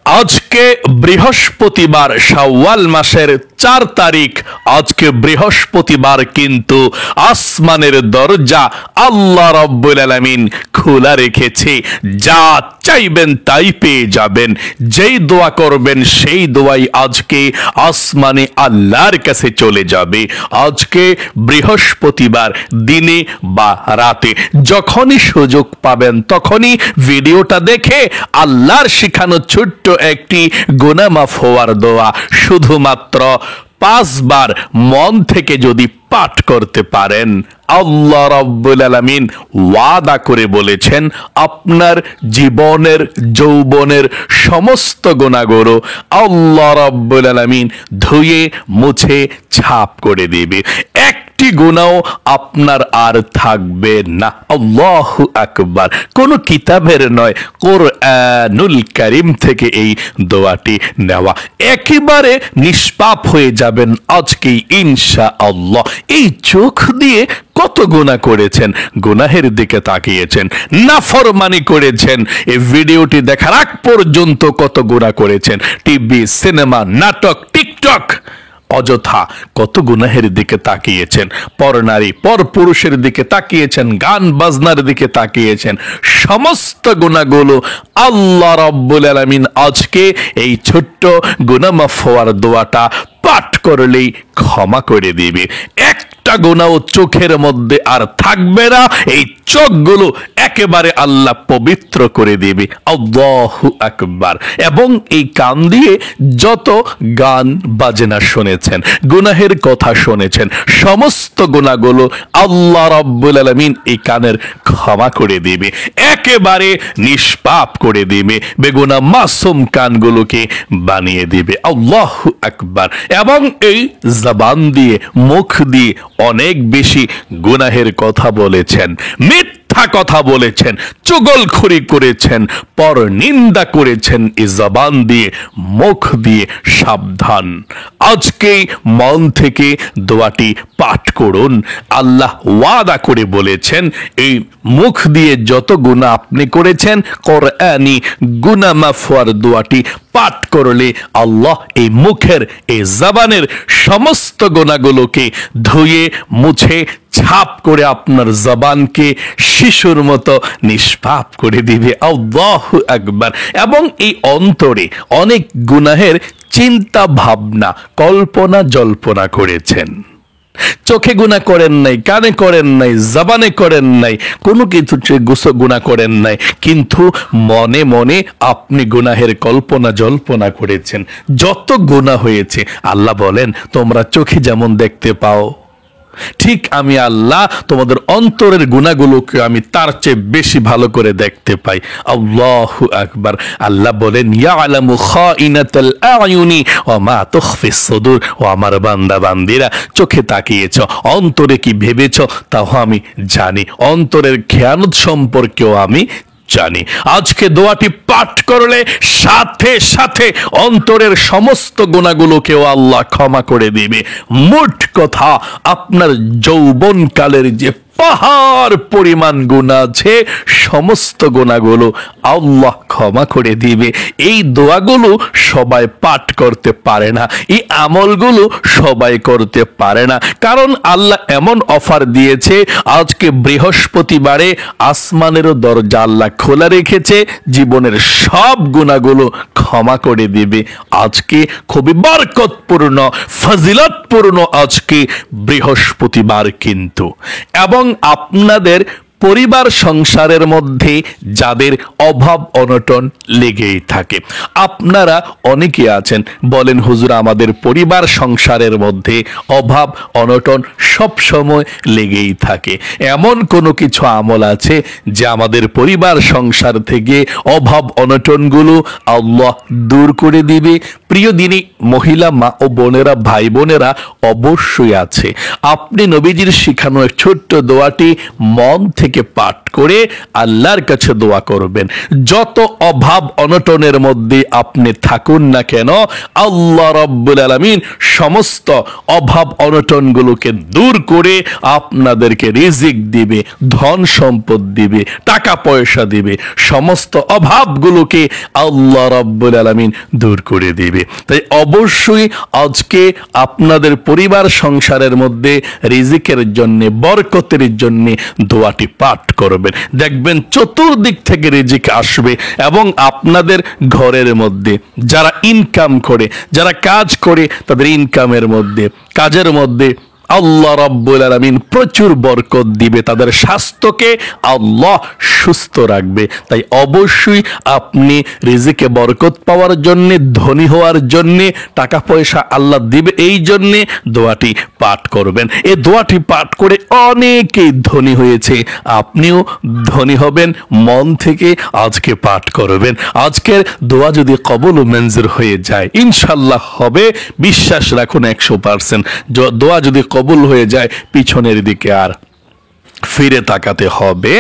আজকে বৃহস্পতিবার, শাওয়াল মাসের 4 তারিখ। আজকে বৃহস্পতিবার, কিন্তু আসমানের দরজা আল্লাহ রাব্বুল আলামিন খোলা রেখেছে। যা চাইবেন তাই পেয়ে যাবেন, যেই দোয়া করবেন সেই দোয়াই আজকে আসমানে আল্লাহর কাছে চলে যাবে। আজকে বৃহস্পতিবার দিনে বা রাতে যখনই সুযোগ পাবেন তখনই ভিডিওটা দেখে আল্লাহর শিখানো ছোট্ট একটি গুনাহ মাফ হওয়ার দোয়া শুধুমাত্র 5 বার মন থেকে যদি পাঠ করতে পারেন, আল্লাহ রাব্বুল আলামিন ওয়াদা করে বলেছেন আপনার জীবনের যৌবনের সমস্ত গুনাহগুলো আল্লাহ রাব্বুল আলামিন ধুয়ে মুছে ছাপ করে দেবে। একটি গুনাহ আপনার আর থাকবে না। আল্লাহু আকবার। কোন কিতাবের নয়, কোরআনুল কারীম থেকে এই দোয়াটি নেওয়া। একেবারে নিষ্পাপ হয়ে যাবেন আজকেই ইনশাআল্লাহ। এই চোখ দিয়ে কত গুনাহ করেছেন, গুনাহের দিকে তাকিয়েছেন, নাফরমানি করেছেন, এই ভিডিওটি দেখার আগ পর্যন্ত কত গুনাহ করেছেন, টিভি, সিনেমা, নাটক, টিকটক, অযথা কত গুনাহের দিকে তাকিয়েছেন, পরনারী পরপুরুষের দিকে তাকিয়েছেন, গান বাজনার দিকে তাকিয়েছেন। সমস্ত গুনাহগুলো আল্লাহ রাব্বুল আলামিন আজকে এই ছোট্ট গুনাহ মাফ হওয়ার দোয়াটা পাঠ করলেই ক্ষমা করে দিবে। একটা গুনাহ চোখের মধ্যে আর থাকবে না। এই চোখগুলো একেবারে আল্লাহ পবিত্র করে দিবে। আল্লাহু আকবার। এবং এই কান দিয়ে যত গান বাজনা শুনেছেন, গুনাহের কথা শুনেছেন, সমস্ত গুনাহগুলো আল্লাহ রাব্বুল আলামিন এই কানের ক্ষমা করে দিবে, একেবারে নিষ্পাপ করে দিবে, বেগুনাহ মাসুম কানগুলোকে বানিয়ে দিবে। আল্লাহু আকবার। এবং এই জবান দিয়ে, মুখ দিয়ে অনেক বেশি গুনাহের কথা বলেছেন, মিথ্যা কথা বলেছেন, চুগলখড়ি করেছেন, পর নিন্দা করেছেন, এই জবান দিয়ে, মুখ দিয়ে সাবধান। আজকেই মন থেকে দোয়াটি পাঠ করুন। আল্লাহ ওয়াদা করে বলেছেন এই মুখ দিয়ে যত গুনাহ আপনি করেছেন, কোরআনি গুনাহ মাফ হওয়ার দোয়াটি পাঠ করলে আল্লাহ এই মুখের, এই জবানের সমস্ত গুনাহগুলোকে ধুয়ে মুছে ছাপ করে আপনার জবানকে শিশুর মতো নিষ্পাপ করে দিবে। আল্লাহু আকবার। এবং এই অন্তরে অনেক গুনাহের চিন্তা ভাবনা, কল্পনা জল্পনা করেছেন, চোখে গুনাহ করেন নাই, কানে করেন নাই, জবানে করেন নাই, কোনো কিছু গুনাহ করেন নাই, কিন্তু মনে মনে আপনি গুনাহের কল্পনা জল্পনা করেছেন। যত গুনাহ হয়েছে আল্লাহ বলেন তোমরা চোখে যেমন দেখতে পাও, ঠিক আমি আল্লাহ তোমাদের অন্তরের গুনাহগুলোকে আমি তার চেয়ে বেশি ভালো করে দেখতে পাই। আল্লাহু আকবার। আল্লাহ বলেন ইয়ালামু খাইনাতাল আয়ুনি ওয়া মা তুখফিস সুদূর। ও আমার বান্দা বান্দিরা, চোখে তাকিয়েছ, অন্তরে কি ভেবেছ তাও আমি জানি, অন্তরের খেয়ানত সম্পর্কেও আমি জানি। আজকে দোয়াটি পাঠ করলে সাথে সাথে অন্তরের সমস্ত গুনাহগুলোকেও আল্লাহ ক্ষমা করে দিবে। মোট কথা, আপনার যৌবনকালের যে পাহাড় পরিমাণ গুনাহ আছে, সমস্ত গুনাহগুলো আল্লাহ ক্ষমা করে দিবে। এই দোয়াগুলো সবাই পাঠ করতে পারে না, এই আমলগুলো সবাই করতে পারে না, কারণ আল্লাহ এমন অফার দিয়েছে আজকে বৃহস্পতিবারে আসমানেরও দরজা আল্লাহ খোলা রেখেছে, জীবনের সব গুনাহগুলো ক্ষমা করে দিবে। আজকে খুবই বরকতপূর্ণ, ফজিলতপূর্ণ আজকে বৃহস্পতিবার কিন্তু। এবং আপনাদের পরিবার সংসারের মধ্যে যাদের অভাব অনটন লেগেই থাকে, আপনারা অনেকে আছেন বলেন হুজুর আমাদের পরিবার সংসারের মধ্যে অভাব অনটন সব সময় লেগেই থাকে। এমন কোনো কিছু আমল আছে যে আমাদের পরিবার সংসার থেকে অভাব অনটনগুলো আল্লাহ দূর করে দিবে? প্রিয় দিনী মহিলা মা ও বোনেরা, ভাই বোনেরা, অবশ্যই আছে। আপনি নবীজির শিখানো ছোট্ট দোয়াটি মন থেকে থেকে পাঠ করে আল্লাহর কাছে দোয়া করবেন। যত অভাব অনটনের মধ্যে আপনি থাকুন না কেন, আল্লাহ রাব্বুল আলামিন সমস্ত অভাব অনটনগুলোকে দূর করে আপনাদেরকে রিজিক দিবে, ধন সম্পদ দিবে, টাকা পয়সা দিবে, সমস্ত অভাবগুলোকে আল্লাহ রাব্বুল আলামিন দূর করে দিবে। তাই অবশ্যই আজকে আপনাদের পরিবার সংসারের মধ্যে রিজিকের জন্য, বরকতের জন্য দোয়াটি পাঠ করবেন। দেখবেন চতুর্দিক থেকে রিজিক আসবে এবং আপনাদের ঘরের মধ্যে যারা ইনকাম করে, যারা কাজ করে, তাদের ইনকামের মধ্যে, কাজের মধ্যে আল্লাহ রাব্বুল আলামিন প্রচুর বরকত দিবে, তাদের স্বাস্থ্যকে আল্লাহ সুস্থ রাখবে। তাই অবশ্যই আপনি রিজিকে বরকত পাওয়ার জন্য, ধনী হওয়ার জন্য, টাকা পয়সা আল্লাহ দিবে এই জন্য দোয়াটি পাঠ করবেন। এই দোয়াটি পাঠ করে অনেকেই ধনী হয়েছে, আপনিও ধনী হবেন। মন থেকে আজকে পাঠ করবেন। আজকের দোয়া যদি কবুল ও মঞ্জুর হয়ে যায়, ইনশাল্লাহ হবে, বিশ্বাস রাখুন 100%। দোয়া যদি কবুল হয়ে যায়, পিছনের দিকে আর ফিরে তাকাতে হবে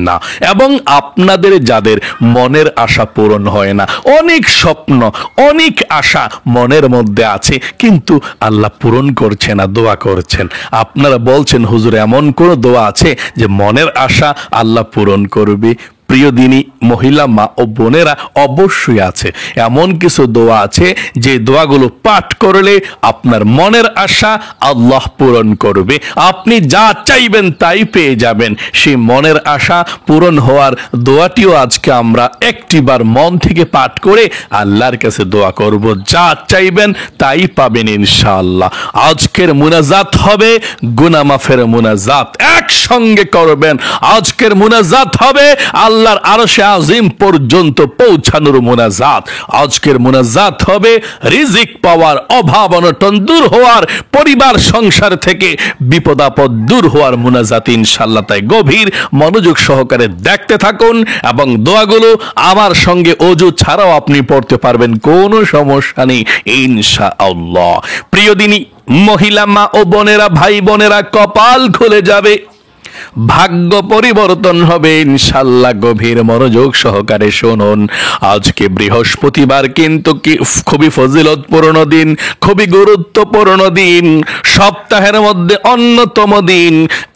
না। এবং আপনাদের যাদের মনের আশা পূরণ হয় না, অনেক স্বপ্ন, অনেক আশা মনের মধ্যে আছে কিন্তু আল্লাহ পূরণ করছে না, দোয়া করছেন, আপনারা বলছেন হুজুর এমন কোন দোয়া আছে যে মনের আশা আল্লাহ পূরণ করবে? প্রিয় দিনী মহিলা মা ও বোনেরা, অবশ্যই আছে। এমন কিছু দোয়া আছে যে দোয়াগুলো পাঠ করলে আপনার মনের আশা আল্লাহ পূরণ করবে। আপনি যা চাইবেন তাই পেয়ে যাবেন। সেই মনের আশা পূরণ হওয়ার দোয়াটিও আজকে আমরা একটিবার মন থেকে পাঠ করে আল্লাহর কাছে দোয়া করব। যা চাইবেন তাই পাবেন ইনশাআল্লাহ। আজকের মুনাজাত হবে গুনাহ মাফের মুনাজাত, একসঙ্গে করবেন। আজকের মুনাজাত হবে আল্লাহর আরশে আজিম পর্যন্ত পৌঁছানোর মুনাজাত। আজকের মুনাজাত হবে রিজিক পাওয়ার, অভাব অনটন দূর হওয়ার, পরিবার সংসার থেকে বিপদ আপদ দূর হওয়ার মুনাজাত ইনশাআল্লাহ। তাই গভীর মনোযোগ সহকারে দেখতে থাকুন এবং দোয়াগুলো আমার সঙ্গে ওযু ছাড়াও আপনি পড়তে পারবেন, কোনো সমস্যা নেই ইনশাআল্লাহ। প্রিয় দিনী মহিলা মা ও বোনেরা, ভাই বোনেরা, কপাল খুলে যাবে, ভাগ্য পরিবর্তন হবে ইনশাআল্লাহ। গভীর মনোযোগ সহকারে শুনুন। আজকে বৃহস্পতিবার কিন্তু খুবই ফজিলতপূর্ণ দিন, খুবই গুরুত্বপূর্ণ দিন, সপ্তাহের মধ্যে অন্যতম দিন।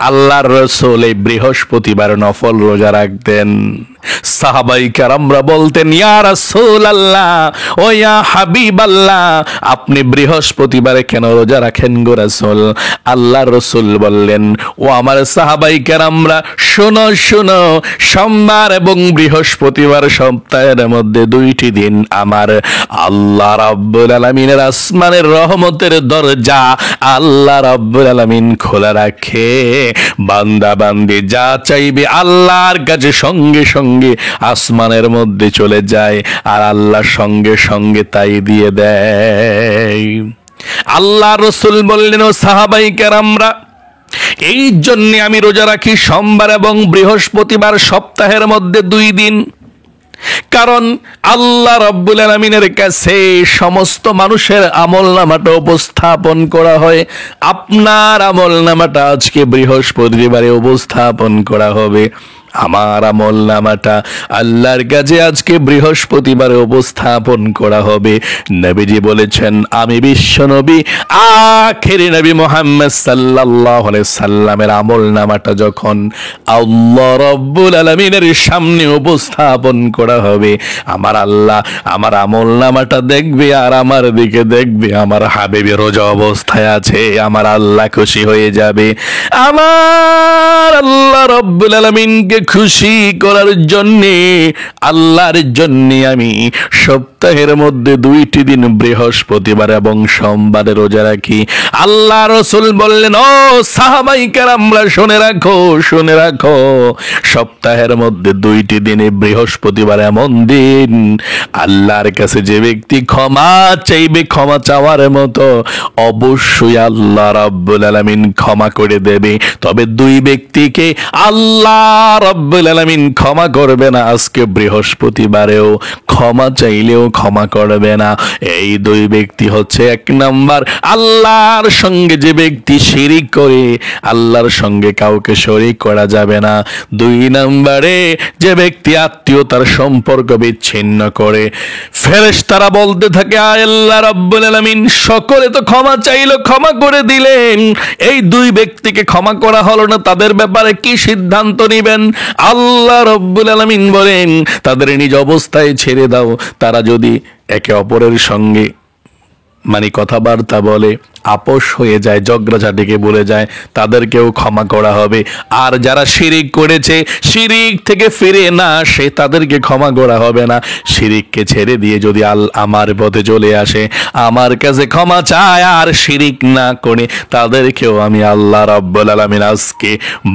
আল্লাহর রাসূল এই বৃহস্পতিবার নফল রোজা রাখতেন। সাহাবাই কেরামরা বলতেন, ইয়া রাসূলুল্লাহ, ও ইয়া হাবিবাল্লাহ, আপনি বৃহস্পতিবারে কেন রোজা রাখেন গো রাসূল? আল্লাহর রাসূল বললেন, ও আমার সাহাবাই কেরামরা, শোনো শোনো, সোমবার এবং বৃহস্পতিবার সপ্তাহের মধ্যে দুইটি দিন আমার আল্লাহ রাব্বুল আলামিনের আসমানের রহমতের দরজা আল্লাহ রাব্বুল আলামিন খোলা রাখে। বান্দা বান্দি যা চাইবে আল্লাহর কাছে সঙ্গে সঙ্গে আসমানের মধ্যে চলে যায় আর আল্লাহ সঙ্গে সঙ্গে তাই দিয়ে দেয়। আল্লাহ রাসূল বললেন, ও সাহাবাই কেরামরা, এই জন্য আমি রোজা রাখি সোমবার এবং বৃহস্পতিবার সপ্তাহের মধ্যে 2 দিন। কারণ আল্লাহ রাব্বুল আলামিনের কাছে সমস্ত মানুষের আমলনামাটা উপস্থাপন করা হয়। আপনার আমলনামাটা আজকে বৃহস্পতিবারে উপস্থাপন করা হবে। আমার আমলনামাটা আল্লাহর কাছে আজকে বৃহস্পতিবারে উপস্থাপন করা হবে। নবীজি বলেছেন, আমি বিশ্ব নবী আখেরি নবী মুহাম্মদ সাল্লাল্লাহু আলাইহি সাল্লামের আমলনামাটা যখন আল্লাহ রাব্বুল আলামিনের সামনে উপস্থাপন করা হবে, আমার আল্লাহ আমার আমলনামাটা দেখবে আর আমার দিকে দেখবে। আমার হাবিব রোজা অবস্থায় আছে, আমার আল্লাহ খুশি হয়ে যাবে। আমার আল্লাহ রাব্বুল আলামিনকে খুশি করার জন্যে, আল্লাহর জন্যে আমি সপ্তাহের মধ্যে 2টি দিন বৃহস্পতিবার এবং সোমবারে রোজা রাখি। আল্লাহ রাসূল বললেন, ও সাহাবাই কেরামরা, শুনে রাখো, শুনে রাখো, সপ্তাহের মধ্যে 2টি দিনে বৃহস্পতিবার এমন দিন আল্লাহর কাছে যে ব্যক্তি ক্ষমা চাইবে, ক্ষমা চাওয়ার মতো, অবশ্যই আল্লাহ রাব্বুল আলামিন ক্ষমা করে দেবে। তবে 2 ব্যক্তিকে আল্লাহ রাব্বুল আলামিন ক্ষমা করবে না। আজকে বৃহস্পতিবারেও ক্ষমা চাইলেও ক্ষমা করবে না। এই দুই ব্যক্তি হচ্ছে, এক নাম্বার আল্লাহর সঙ্গে যে ব্যক্তি শিরিক করে, আল্লাহর সঙ্গে কাউকে শরীক করা যাবে না। দুই নাম্বারে যে ব্যক্তি আত্মীয়তার সম্পর্ক বিচ্ছিন্ন করে। ফেরেশতারা বলতে থাকে, আয় আল্লাহ রাব্বুল আলামিন, সকলে তো ক্ষমা চাইলো, ক্ষমা করে দিলেন, এই দুই ব্যক্তিকে ক্ষমা করা হলো না, তাদের ব্যাপারে কি সিদ্ধান্ত নিবেন? আল্লাহ রাব্বুল আলামিন বলেন, তাদের নিজ অবস্থায় ছেড়ে দাও। তারা যদি একে অপরের সঙ্গে কথাবার্তা বলে, আপোষ হয়ে যায়, ঝগড়াঝাটিকে বলে যায়, তাদেরকেও ক্ষমা করা হবে। আর যারা শিরিক করেছে, শিরিক থেকে ফিরে না আসে, তাদেরকে ক্ষমা করা হবে না। শিরিককে ছেড়ে দিয়ে যদি আমার পথে চলে আসে, আমার কাছে ক্ষমা চায় আর শিরিক না করে, তাদেরকেও আমি আল্লাহ রাব্বুল আলামিন আজকে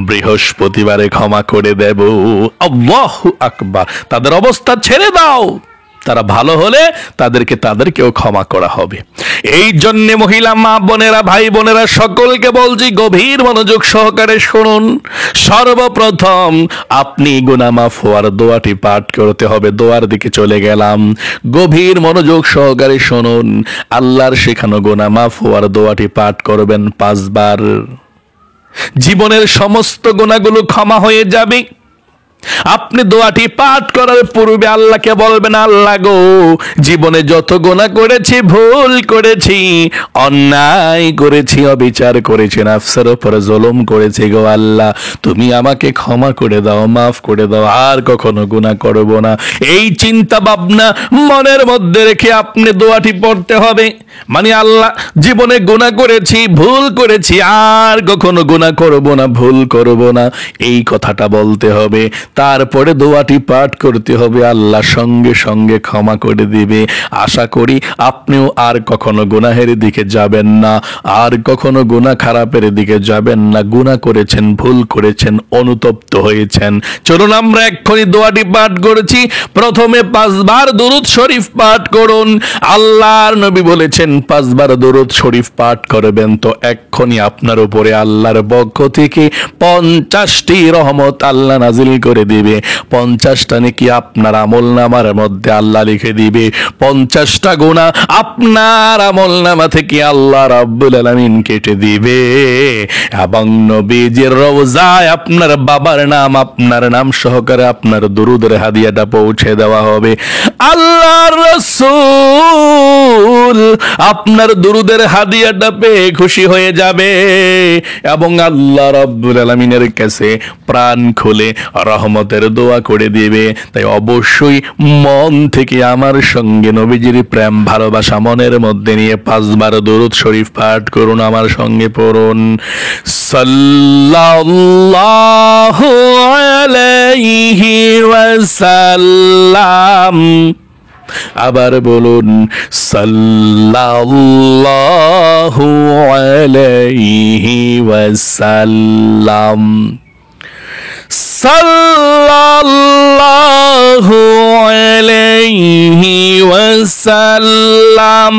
বৃহস্পতিবারে ক্ষমা করে দেব। আল্লাহু আকবার। তাদের অবস্থা ছেড়ে দাও, তারা ভালো হলে তাদেরকেও ক্ষমা করা হবে। এই জন্য মহিলা মা বোনেরা, ভাই বোনেরা, সকলকে বলছি, গভীর মনোযোগ সহকারে শুনুন। সর্বপ্রথম আপনি গুনাহ মাফ হওয়ার দোয়াটি পাঠ করতে হবে। দোয়ার দিকে চলে গেলাম, গভীর মনোযোগ সহকারে শুনুন। আল্লাহর শেখানো গুনাহ মাফ হওয়ার দোয়াটি পাঠ করবেন 5 বার। জীবনের সমস্ত গুনাহগুলো ক্ষমা হয়ে যাবে। আপনি দোয়াটি পাঠ করার পূর্বে আল্লাহকে বলবেন, আল্লাহ গো, জীবনে যত গুনাহ করেছি, ভুল করেছি, অন্যায় করেছি, অবিচার করেছি, নফসের উপরে জুলুম করেছি গো আল্লাহ, তুমি আমাকে ক্ষমা করে দাও, মাফ করে দাও, আর কখনো গুনাহ করব না। এই চিন্তা ভাবনা মনের মধ্যে রেখে আপনি দোয়াটি পড়তে হবে। আল্লাহ, জীবনে গুনাহ করেছি, ভুল করেছি, আর কখনো গুনাহ করব না, ভুল করব না, এই কথাটা বলতে হবে। তারপরে দোয়াটি পাঠ করতে হবে, আল্লাহ সঙ্গে সঙ্গে ক্ষমা করে দিবে। আশা করি আপনিও আর কখনো গুনাহের দিকে যাবেন না, আর কখনো গুনাহ খারাপের দিকে যাবেন না। গুনাহ করেছেন, ভুল করেছেন, অনুতপ্ত হয়েছেন। চলুন আমরা এক্ষুনি দোয়াটি পাঠ করেছি। প্রথমে 5 বার দুরূদ শরীফ পাঠ করুন। আল্লাহর নবী বলেছেন 5 বার দুরূদ শরীফ পাঠ করবেন তো এক্ষুনি আপনার উপরে আল্লাহর পক্ষ থেকে 50টি রহমত আল্লাহ নাজিল করে দিবে। 50টা নেকি আপনার আমলনামার মধ্যে আল্লাহ লিখে দিবে। 50টা গুনাহ আপনার আমলনামা থেকে আল্লাহ রাব্বুল আলামিন কেটে দিবে। এবং নবীজির রওজায় আপনার বাবার নাম, আপনার নাম সহকারে আপনার দুরূদের হাদিয়াটা পৌঁছে দেওয়া হবে। আল্লাহর রাসূল আপনার দুরূদের হাদিয়াটা পেয়ে খুশি হয়ে যাবে এবং আল্লাহ রাব্বুল আলামিনের কাছে প্রাণ খুলে রহমতের দোয়া করে দিবে। তাই অবশ্যই মন থেকে আমার সঙ্গে নবীজির প্রেম ভালোবাসা মনের মধ্যে নিয়ে 5 বার দুরূদ শরীফ পাঠ করুন। আমার সঙ্গে পড়ুন, সাল্লাল্লাহু আলাইহি ওয়াসাল্লাম। আবার বলুন, সাল্লাল্লাহু আলাইহি ওয়াসাল্লাম। সাল্লাল্লাহু আলাইহি ওয়াসাল্লাম।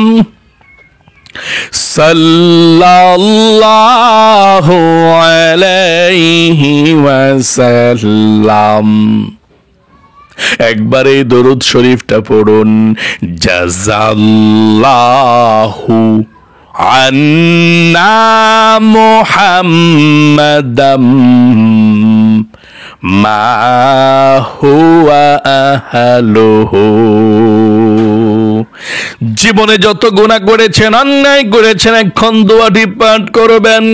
সাল্লাল্লাহু আলাইহি ওয়াসাল্লাম। একবার এই দরুদ শরীফটা পড়ুন, জাযাল্লাহু আন্না মুহাম্মাদাম মা হুয়া আহলুহু। জীবনে যত গুনাহ করেছেন, অন্যায় করেছেন, এখন দোয়াটি পাঠ করবেন।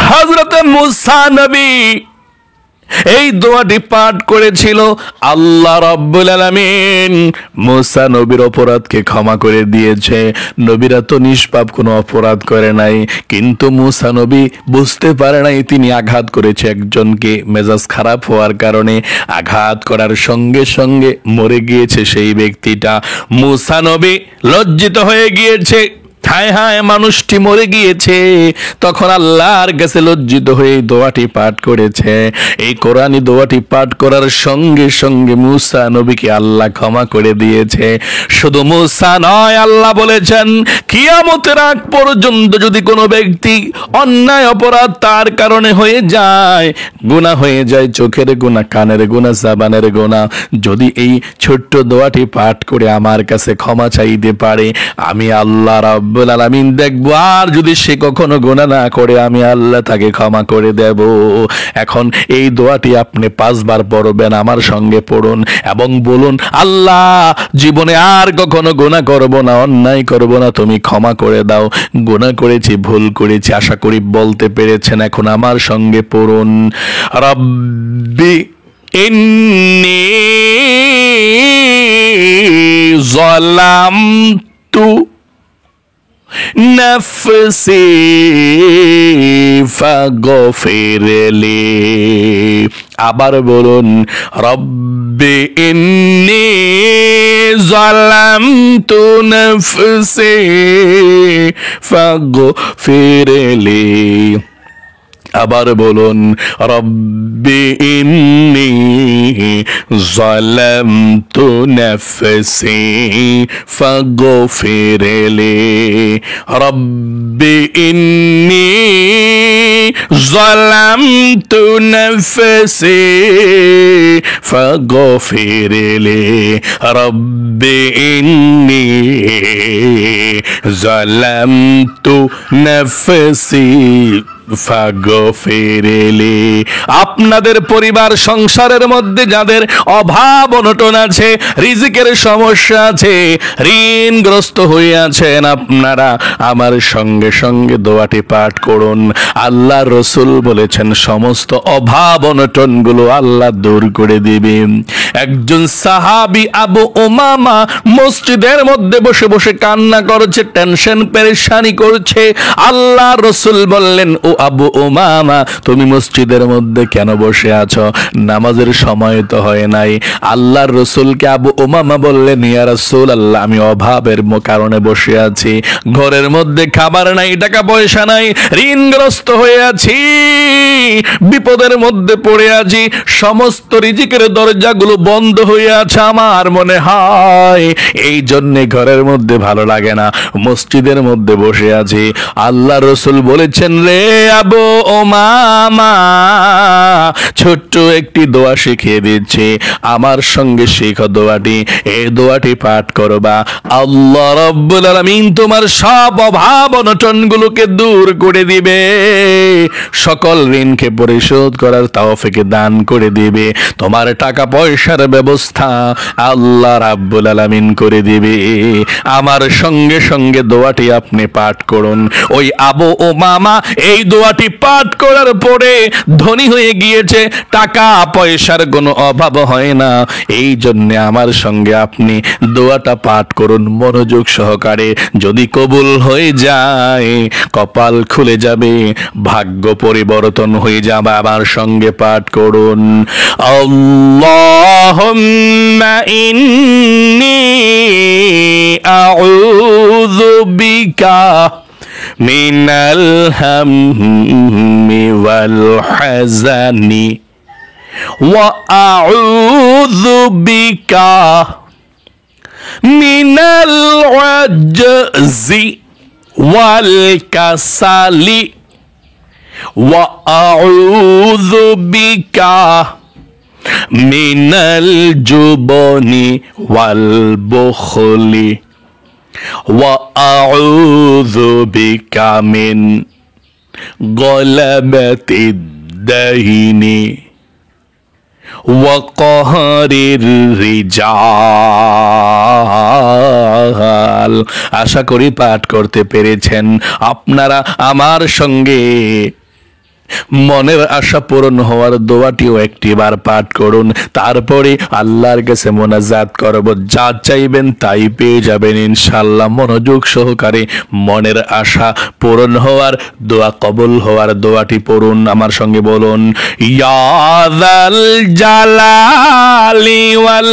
হযরতে মুসা নবী এই দোয়াটি পাঠ করেছিল। আল্লাহ রাব্বুল আলামিন মুসা নবীর অপরাধকে ক্ষমা করে দিয়েছে। নবীরা তো নিষ্পাপ, কোনো অপরাধ করে নাই, কিন্তু মুসা নবী বুঝতে পারে নাই তিনি আঘাত করেছে একজনকে। মেজাজ খারাপ হওয়ার কারণে আঘাত করার সঙ্গে সঙ্গে মরে গিয়েছে সেই ব্যক্তিটা। মুসা নবী লজ্জিত হয়ে গিয়েছে। হায় হায় মানুষটি মরে গিয়েছে। তখন আল্লাহর কাছে লজ্জিত হয়ে এই দোয়াটি পাঠ করেছে। এই কোরআনী দোয়াটি পাঠ করার সঙ্গে সঙ্গে মূসা নবীকে আল্লাহ ক্ষমা করে দিয়েছে। শুধু মূসা নয়, আল্লাহ বলেছেন কিয়ামতের আগ পর্যন্ত যদি কোনো ব্যক্তি অন্যায় অপরাধ তার কারণে হয়ে যায়, গুনাহ হয়ে যায়, চোখের গুনাহ, কানের গুনাহ, জবানের গুনাহ, যদি এই ছোট্ট দোয়াটি পাঠ করে আমার কাছে ক্ষমা চাইতে পারে, আমি আল্লাহ রাব্বুল আলামিন দেখব। আর যদি সে কখনো গুনাহ না করে, আমি আল্লাহ তাকে ক্ষমা করে দেব। এখন এই দোয়াটি আপনি 5 বার পড়বেন, আমার সঙ্গে পড়ুন এবং বলুন, আল্লাহ জীবনে আর কখনো গুনাহ করব না, অন্যায় করব না, তুমি ক্ষমা করে দাও। গুনাহ করেছি, ভুল করেছি, আশা করি বলতে পেরেছেন। এখন আমার সঙ্গে পড়ুন, রব্বি ইন্নী যালামতু নাফসি ফাগফিরলি। আবার বলুন, রব্বি ইন্নী যালামতু নাফসি ফাগফিরলি। আবার বলুন, রব্বি ইন্নী যালামতু নাফসি ফাগফিরলি। রব্বি ইন্নী যালামতু নাফসি ফাগফিরলি। রব্বি ইন্নী যালামতু নাফসি ফাগফিরলি। আপনাদের পরিবার সংসারের মধ্যে যাদের অভাব অনটন আছে, রিজিকের সমস্যা আছে, ঋণগ্রস্ত হয়ে আছেন, আপনারা আমার সঙ্গে সঙ্গে দোয়াটি পাঠ করুন। আল্লাহ রসুল বলেছেন সমস্ত অভাব অনটনগুলো আল্লাহ দূর করে দিবে। একজন সাহাবী আবু উমামা মসজিদের মধ্যে বসে বসে কান্না করছে, টেনশন পেরেশানি করছে। আল্লাহ রসুল বললেন, ও আবু উমামা, তুমি মসজিদের মধ্যে কেন বসে আছো? নামাজের সময় তো হয় নাই। আল্লাহর রসুলকে আবু উমামা বললেন, ইয়া রাসূলুল্লাহ, আমি অভাবের কারণে বসে আছি, ঘরের মধ্যে খাবার নাই, টাকা পয়সা নাই, ঋণগ্রস্ত হয়ে আছি, বিপদের মধ্যে পড়ে আছি, সমস্ত রিজিকের দরজাগুলো বন্ধ হয়ে আছে। আমার মনে হয় এই জন্যে ঘরের মধ্যে ভালো লাগে না, মসজিদের মধ্যে বসে আছি। আল্লাহ রসুল বলেছেন, রে আবু উমামা, ছোট্ট একটি দোয়া শিখিয়ে দিচ্ছি, আমার সঙ্গে শেখো দোয়াটি। এই দোয়াটি পাঠ করবা, আল্লাহ রাব্বুল আলামিন তোমার সব অভাব অনটনগুলোকে দূর করে দিবে, সকল ঋণকে পরিশোধ করার তৌফিক দান করে দিবে, তোমার টাকা পয়সার ব্যবস্থা আল্লাহ রাব্বুল আলামিন করে দিবে। আমার সঙ্গে সঙ্গে দোয়াটি আপনি পাঠ করুন। ওই আবু উমামা এই দোয়াটি পাঠ করার পরে ধনী হয়ে গিয়েছে, টাকা পয়সার কোনো অভাব হয় না। এই জন্য আমার সঙ্গে আপনি দোয়াটা পাঠ করুন মনোযোগ সহকারে। যদি কবুল হয়ে যায়, কপাল খুলে যাবে, ভাগ্য পরিবর্তন হয়ে যাবে। আমার সঙ্গে পাঠ করুন, আল্লাহুম্মা ইন্নী আউযু বিকা মিনাল হাম্মি ওয়াল হাযানি ওয়া আউযু বিকা মিনাল আজজি ওয়াল কাসালি ওয়া আউযু বিকা মিনাল জুবনি ওয়াল বুখলি ওয়া আউযু বিকা মিন গলাবাতিদ দাইনি ওয়া কাহরির রিজাল। আশা করি পাঠ করতে পেরেছেন। আপনারা আমার সঙ্গে মনের আশা পূরণ হওয়ার দোয়াটিও একটিবার পাঠ করুন। তারপরে আল্লাহর কাছে মোনাজাত করব, যা চাইবেন তাই পেয়ে যাবেন ইনশাআল্লাহ। মনোযোগ সহকারে মনের আশা পূরণ হওয়ার দোয়া, কবুল হওয়ার দোয়াটি পড়ুন, আমার সঙ্গে বলুন, ইয়া যাল জালালি ওয়াল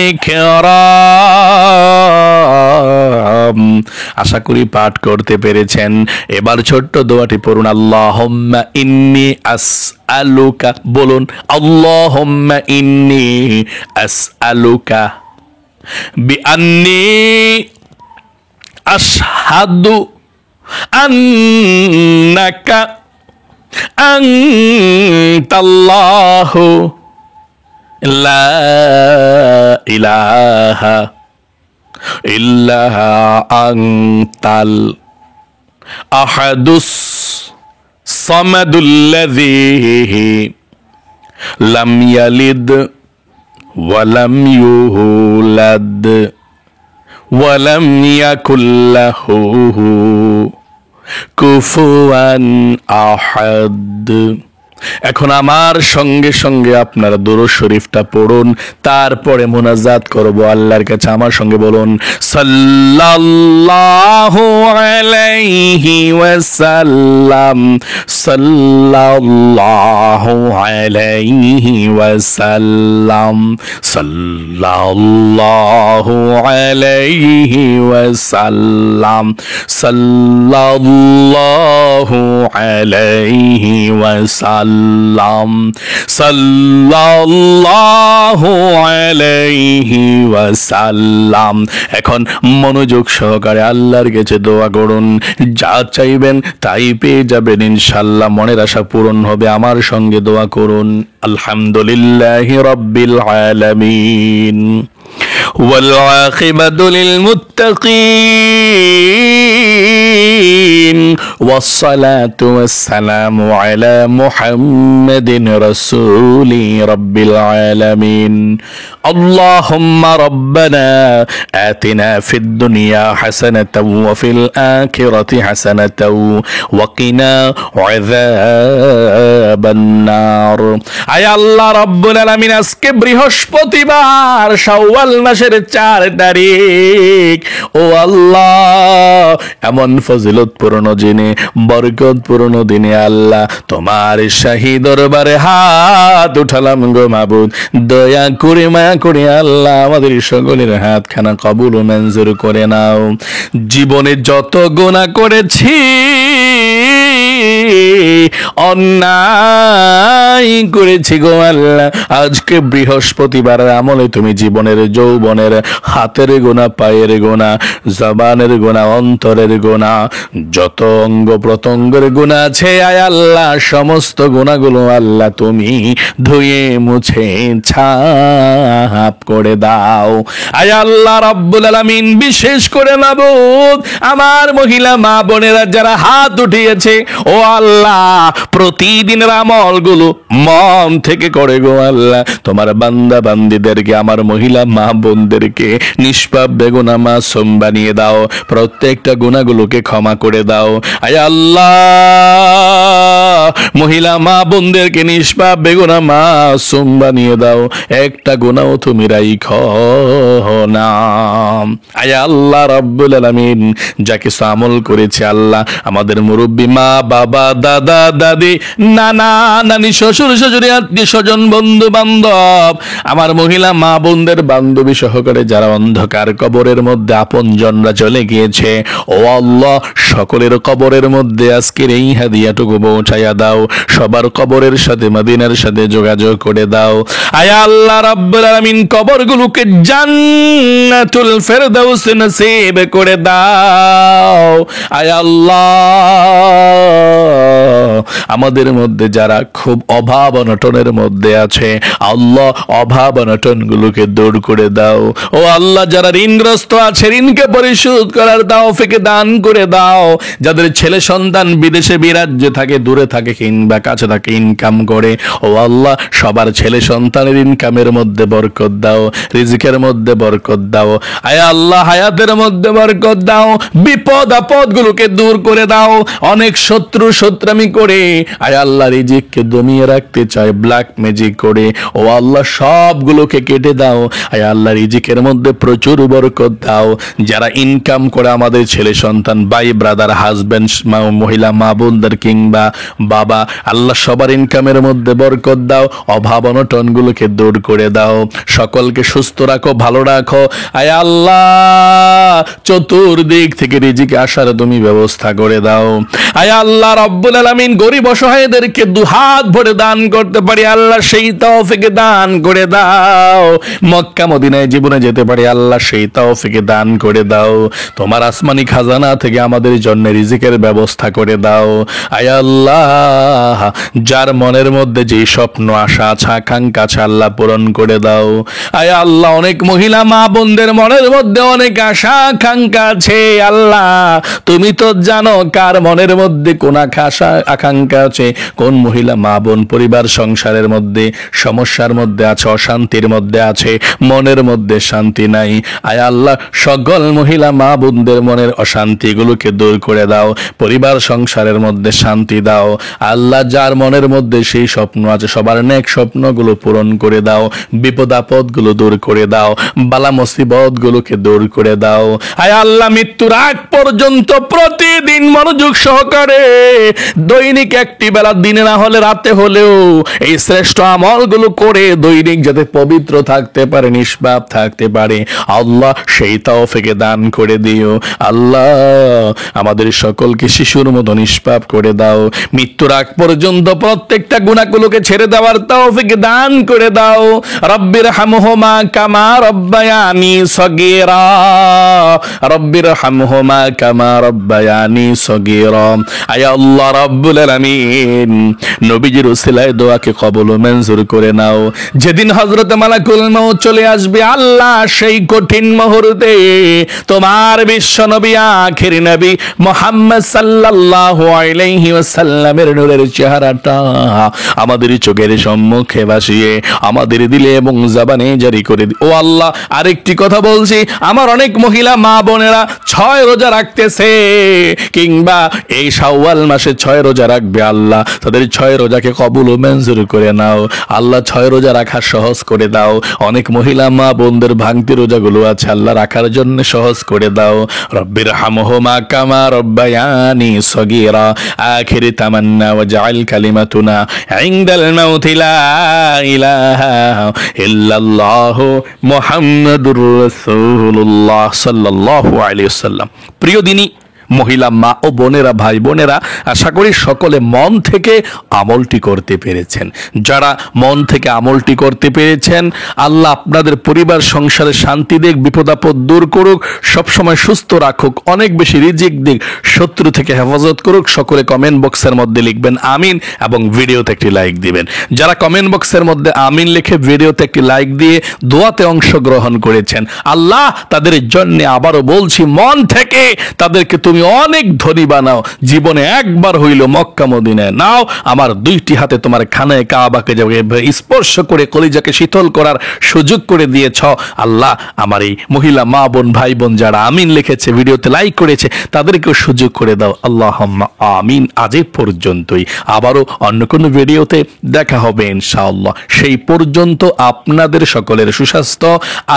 ইকরাম আশা করি পাঠ করতে পেরেছেন। এবার ছোট্ট দোয়াটি পড়ুন, আল্লাহুম্মা ইন্নী আসআলুকা, বলুন আল্লাহুম্মা ইন্নী আসআলুকা বিআন্নী আশহাদু আন্নাকা আনতাল্লাহু লা ইলাহা ইল্লা আনতাল আহাদুস সামাদুল্লাযী লাম ইয়ালিদ ওয়া লাম ইউলাদ ওয়া লাম ইয়াকুল লাহু কুফুয়ান আহাদ। এখন আমার সঙ্গে সঙ্গে আপনারা দুরূদ শরীফটা পড়ুন, তারপরে মুনাজাত করব আল্লাহর কাছে। আমার সঙ্গে বলুন, সাল্লাল্লাহু আলাইহি ওয়াসাল্লাম, সাল্লাল্লাহু আলাইহি ওয়াসাল্লাম, সাল্লাল্লাহু আলাইহি ওয়াসাল্লাম, সাল্লাল্লাহু আলাইহি ওয়াসাল্লাম, সাল্লাল্লাহু আলাইহি ওয়াসাল্লাম। এখন মনোযোগ সহকারে আল্লাহর কাছে দোয়া করুন, যা চাইবেন তাই পেয়ে যাবেন ইনশাআল্লাহ। মনের আশা পূরণ হবে। আমার সঙ্গে দোয়া করুন, আলহামদুলিল্লাহি রাব্বিল আলামিন ওয়াল আকিবাতু লিল মুত্তাকিন والصلاة والسلام على محمد رسول رب العالمين اللهم ربنا آتنا في الدنيا حسنة وفي الآخرة حسنة وقنا عذاب النار আয় আল্লাহ রাব্বুল আলামিন, আজকে বৃহস্পতিবার শাওয়াল মাসের 4 তারিখ, ও আল্লাহ এমন ফজিলতপূর্ণ দিনে, বরকতপূর্ণ দিনে আল্লাহ তোমার শাহী দরবারে হাত উঠালাম গো মাবুদ। দয়া করে মায়া করে আল্লাহ আমাদের সকলের হাতখানা কবুল ও মঞ্জুর করে নাও। জীবনে যত গুনাহ করেছি, অন্যায় করেছি গো আল্লাহ, আজকে বৃহস্পতিবার আমলে তুমি জীবনের যৌবনের হাতের গোনা, পায়ের গোনা, জবানের গোনা, অন্তরের গোনা, যত অঙ্গ প্রত্যঙ্গের গুনাহ আছে আয় আল্লাহ, সমস্ত গুনাহগুলো আল্লাহ তুমি ধুয়ে মুছে ছাপ করে দাও। আয় আল্লাহ রাব্বুল আলামিন, বিশেষ করে মাবুদ আমার মহিলা মা বোনেরা যারা হাত উঠিয়েছে, ও আল্লাহ প্রতিদিনের আমলগুলো মন থেকে করে গো আল্লাহ, তোমার বান্দা বান্দীদেরকে, আমার মহিলা মা বোনদেরকে নিষ্পাপ বেগুনা মাসুম বানিয়ে দাও, প্রত্যেকটা গুনাহগুলোকে ক্ষমা করে দাও। আয় আল্লাহ মহিলা মা বোনদেরকে নিষ্পাপ বেগুনা মাসুম বানিয়ে দাও, একটা গুনাহও তুমি রাইখো না। আয় আল্লাহ রাব্বুল আলামিন, যা কিছু আমল করেছে আল্লাহ, আমাদের মুরব্বী মা বাবা, দাদা দাদি, নানা নানি, শ্বশুর শাশুড়ি, আত্মীয় স্বজন, বন্ধু বান্ধব, আমার মহিলা মা বোনদের বান্ধবী সহকারে যারা অন্ধকার কবরের মধ্যে আপনজনরা চলে গিয়েছে, ও আল্লাহ সকলের কবরের মধ্যে আজকের এই হাদিয়াটুকু পৌঁছাইয়া দাও, সবার কবরের সাথে মদিনার সাথে যোগাযোগ করে দাও। আয় আল্লাহ রাব্বুল আলামিন, কবরগুলোকে জান্নাতুল ফেরদাউস নসিব করে দাও। আয় আল্লাহ আমাদের মধ্যে যারা খুব অভাব অনটনের মধ্যে আছে, আল্লাহ অভাব অনটন গুলোকে দূর করে দাও। ও আল্লাহ যারা ঋণগ্রস্ত আছে, ঋণকে পরিশোধ করার তৌফিক দান করে দাও। যাদের ছেলে সন্তান বিদেশে বিরাজ্যে থাকে, দূরে থাকে কিংবা কাছে থাকে, ইনকাম করে, ও আল্লাহ সবার ছেলে সন্তানের ইনকামের মধ্যে বরকত দাও, রিজিকের মধ্যে বরকত দাও। আয় আল্লাহ হায়াতের মধ্যে বরকত দাও, বিপদ আপদ গুলোকে দূর করে দাও। অনেক শত্রু শত্রামি করে আয় আল্লাহ রিজিককে দমিয়ে রাখতে চায় ব্ল্যাক ম্যাজিক করে, ও আল্লাহ সবগুলোকে কেটে দাও। আয় আল্লাহ রিজিকের মধ্যে প্রচুর বরকত দাও। যারা ইনকাম করে আমাদের ছেলে সন্তান, ভাই ব্রাদার, হাজবেন্ড, মহিলা মা বোনদের কিংবা বাবা, আল্লাহ সবার ইনকামের মধ্যে বরকত দাও। অভাব অনটনগুলোকে দূর করে দাও। সকলকে সুস্থ রাখো, ভালো রাখো। আয় আল্লাহ চতুর্দিক থেকে রিজিক আসার তুমি ব্যবস্থা করে দাও। আয় আল্লাহ রব্বুল আলামিন গরিব অসহায়দেরকে দুহাত ভরে দান করতে পারি আল্লাহ সেই তৌফিক দান করে দাও। মক্কা মদিনায় জীবনে যেতে পারি আল্লাহ সেই তৌফিক দান করে দাও। তোমার আসমানি খাজানা থেকে আমাদের জন্য রিজিকের ব্যবস্থা করে দাও। আয় আল্লাহ যার মনের মধ্যে যে স্বপ্ন আশা আছে আকাঙ্ক্ষা আছে আল্লাহ পূরণ করে দাও। আয় আল্লাহ অনেক মহিলা মা বোনদের মনের মধ্যে অনেক আশা আকাঙ্ক্ষা আছে আল্লাহ তুমি তো জানো কার মনের মধ্যে কোন আশা আকাঙ্ক্ষা আছে, কোন মহিলা মা বোন পরিবার সংসারের মধ্যে সমস্যার মধ্যে আছে, অশান্তির মধ্যে আছে, মনের মধ্যে শান্তি নাই। আয় আল্লাহ সকল মহিলা মা বোনদের মনের অশান্তিগুলোকে দূর করে দাও, পরিবার সংসারের মধ্যে শান্তি দাও। আল্লাহ যার মনের মধ্যে সেই স্বপ্ন আছে সবার নেক স্বপ্নগুলো পূরণ করে দাও, বিপদ আপদগুলো দূর করে দাও, বালা মুসিবত গুলোকে দূর করে দাও। আয় আল্লাহ মৃত্যুর আগ পর্যন্ত প্রতিদিন মনোযোগ সহকারে দৈনিক একটি বেলা, দিনে না হলে রাতে হলেও এই শ্রেষ্ঠ আমলগুলো করে দৈনিক যাতে পবিত্র থাকতে পারে, নিষ্পাপ থাকতে পারে আল্লাহ সেই তৌফিক দান করে দিও। আল্লাহ আমাদের সকলকে শিশুর মতো নিষ্পাপ করে দাও। মৃত্যুর আগ পর্যন্ত প্রত্যেকটা গুনাহগুলোকে ছেড়ে দেওয়ার তৌফিক দান করে দাও। রব্বির হামহুমা কামা রব্বায়ানি সগীরা, রব্বির হামহুমা কামা রব্বায়ানি সগীরা। আয় আল্লাহ রাব্বুল আলামিন নবীজির উসিলায় দোয়াকে কবুল ও মঞ্জুর করে নাও। যেদিন হযরত মালাকুল মউত চলে আসবে আল্লাহ সেই কঠিন মুহূর্তে তোমার বিশ্ব নবী আখির নবী মুহাম্মদ সাল্লাল্লাহু আলাইহি ওয়াসাল্লামের নূরের চেহারাটা আমাদের চোখের সম্মুখে ভাসিয়ে আমাদের দিলে এবং জবানে জারি করে ও আল্লাহ আরেকটি কথা বলছি, আমার অনেক মহিলা মা বোনেরা 6 রোজা রাখতেছে কিংবা এই শাওয়াল মাসে 6 রোজা রাখবে আল্লাহ তাদের 6 রোজাকে কবুল ও মঞ্জুর করে নাও। আল্লাহ 6 রোজা রাখা সহজ করে দাও। অনেক মহিলা মা বোনদের ভাঙতি রোজাগুলো আছে আল্লাহ রাখার জন্য সহজ করে দাও। রব্বির হামহুমা কামা রব্বায়ানি সগীরা। আখিরি তামান্না ওয়াজআল কালিমাতুনা ইনদাল মাউতি লা ইলাহা ইল্লাল্লাহু মুহাম্মাদুর রাসূলুল্লাহ সাল্লাল্লাহু আলাইহি ওয়াসাল্লাম। প্রিয় দিনী মহিলা মা ও বোনেরা, ভাই বোনেরা, আশা করি সকলে মন থেকে আমলটি করতে পেরেছেন। যারা মন থেকে আমলটি করতে পেরেছেন আল্লাহ আপনাদের পরিবার সংসারে শান্তি দিক, বিপদ আপদ দূর করুক, সবসময় সুস্থ রাখুক, অনেক বেশি রিজিক দিক, শত্রু থেকে হেফাজত করুক। সকলে কমেন্ট বক্সের মধ্যে লিখবেন আমিন এবং ভিডিওতে একটি লাইক দিবেন। যারা কমেন্ট বক্সের মধ্যে আমিন লিখে ভিডিওতে একটি লাইক দিয়ে দোয়াতে অংশগ্রহণ করেছেন আল্লাহ তাদের জন্য আবারও বলছি মন থেকে তাদেরকে তুমি অনেক ধনী বানাও। জীবনে একবার হইল মক্কা মদিনায় নাও, আমার 2টি হাতে তোমার খানায় কাবাকে স্পর্শ করে কলিজাকে শীতল করার সুযোগ করে দিয়েছ আল্লাহ। আমার এই মহিলা মা বোন ভাই বোন যারা আমিন লিখেছে, ভিডিওতে লাইক করেছে, তাদেরকেও সুযোগ করে দাও আল্লাহুম্মা আমিন। আজ এ পর্যন্তই, আবারও অন্য কোনো ভিডিওতে দেখা হবে ইনশাআল্লাহ। সেই পর্যন্ত আপনাদের সকলের সুস্বাস্থ্য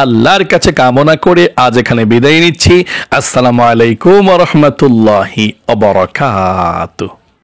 আল্লাহর কাছে কামনা করে আজ এখানে বিদায় নিচ্ছি। আসসালামু আলাইকুম ওয়া রাহমাতুল্লাহি ওয়া বারাকাতুহু।